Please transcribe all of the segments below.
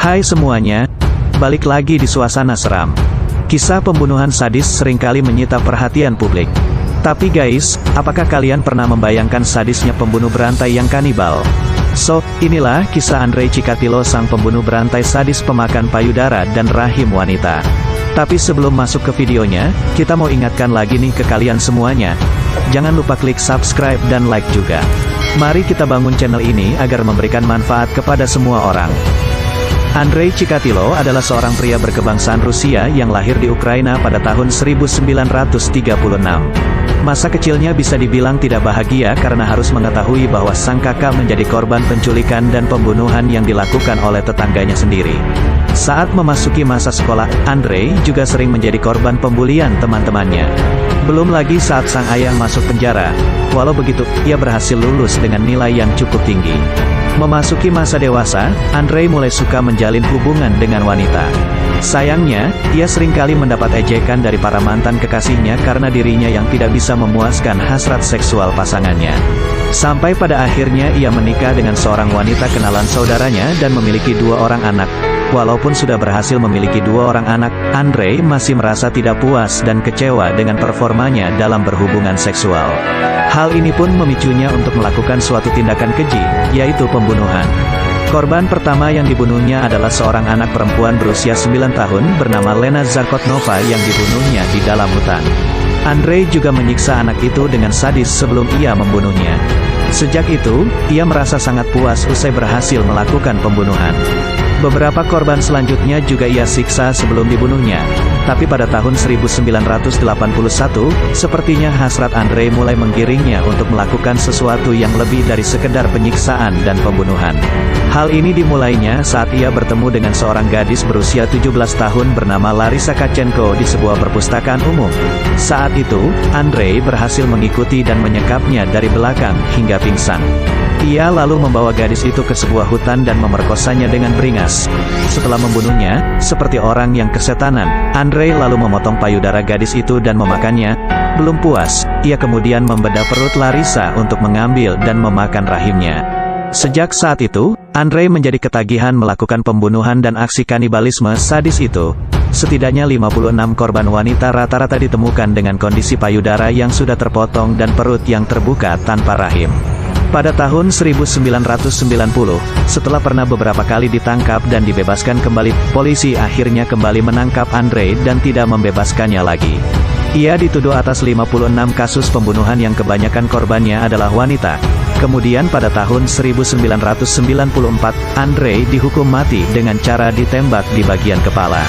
Hai semuanya, balik lagi di suasana seram. Kisah pembunuhan sadis seringkali menyita perhatian publik. Tapi guys, apakah kalian pernah membayangkan sadisnya pembunuh berantai yang kanibal? So, inilah kisah Andrei Chikatilo, sang pembunuh berantai sadis pemakan payudara dan rahim wanita. Tapi sebelum masuk ke videonya, kita mau ingatkan lagi nih ke kalian semuanya. Jangan lupa klik subscribe dan like juga. Mari kita bangun channel ini agar memberikan manfaat kepada semua orang. Andrei Chikatilo adalah seorang pria berkebangsaan Rusia yang lahir di Ukraina pada tahun 1936. Masa kecilnya bisa dibilang tidak bahagia karena harus mengetahui bahwa sang kakak menjadi korban penculikan dan pembunuhan yang dilakukan oleh tetangganya sendiri. Saat memasuki masa sekolah, Andrei juga sering menjadi korban pembulian teman-temannya. Belum lagi saat sang ayah masuk penjara. Walau begitu, ia berhasil lulus dengan nilai yang cukup tinggi. Memasuki masa dewasa, Andrei mulai suka menjalin hubungan dengan wanita. Sayangnya, ia seringkali mendapat ejekan dari para mantan kekasihnya karena dirinya yang tidak bisa memuaskan hasrat seksual pasangannya. Sampai pada akhirnya ia menikah dengan seorang wanita kenalan saudaranya dan memiliki 2 orang anak. Walaupun sudah berhasil memiliki 2 orang anak, Andrei masih merasa tidak puas dan kecewa dengan performanya dalam berhubungan seksual. Hal ini pun memicunya untuk melakukan suatu tindakan keji, yaitu pembunuhan. Korban pertama yang dibunuhnya adalah seorang anak perempuan berusia 9 tahun bernama Lena Zakotnova yang dibunuhnya di dalam hutan. Andrei juga menyiksa anak itu dengan sadis sebelum ia membunuhnya. Sejak itu, ia merasa sangat puas usai berhasil melakukan pembunuhan. Beberapa korban selanjutnya juga ia siksa sebelum dibunuhnya. Tapi pada tahun 1981, sepertinya hasrat Andrei mulai menggiringnya untuk melakukan sesuatu yang lebih dari sekedar penyiksaan dan pembunuhan. Hal ini dimulainya saat ia bertemu dengan seorang gadis berusia 17 tahun bernama Larisa Kachenko di sebuah perpustakaan umum. Saat itu, Andrei berhasil mengikuti dan menyekapnya dari belakang hingga pingsan. Ia lalu membawa gadis itu ke sebuah hutan dan memerkosanya dengan beringas. Setelah membunuhnya, seperti orang yang kesetanan, Andrei lalu memotong payudara gadis itu dan memakannya. Belum puas, ia kemudian membedah perut Larisa untuk mengambil dan memakan rahimnya. Sejak saat itu, Andrei menjadi ketagihan melakukan pembunuhan dan aksi kanibalisme sadis itu. Setidaknya 56 korban wanita rata-rata ditemukan dengan kondisi payudara yang sudah terpotong dan perut yang terbuka tanpa rahim. Pada tahun 1990, setelah pernah beberapa kali ditangkap dan dibebaskan kembali, polisi akhirnya kembali menangkap Andrei dan tidak membebaskannya lagi. Ia dituduh atas 56 kasus pembunuhan yang kebanyakan korbannya adalah wanita. Kemudian pada tahun 1994, Andrei dihukum mati dengan cara ditembak di bagian kepala.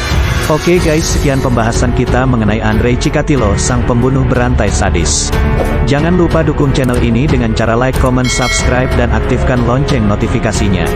Oke guys, sekian pembahasan kita mengenai Andrei Chikatilo, sang pembunuh berantai sadis. Jangan lupa dukung channel ini dengan cara like, comment, subscribe, dan aktifkan lonceng notifikasinya.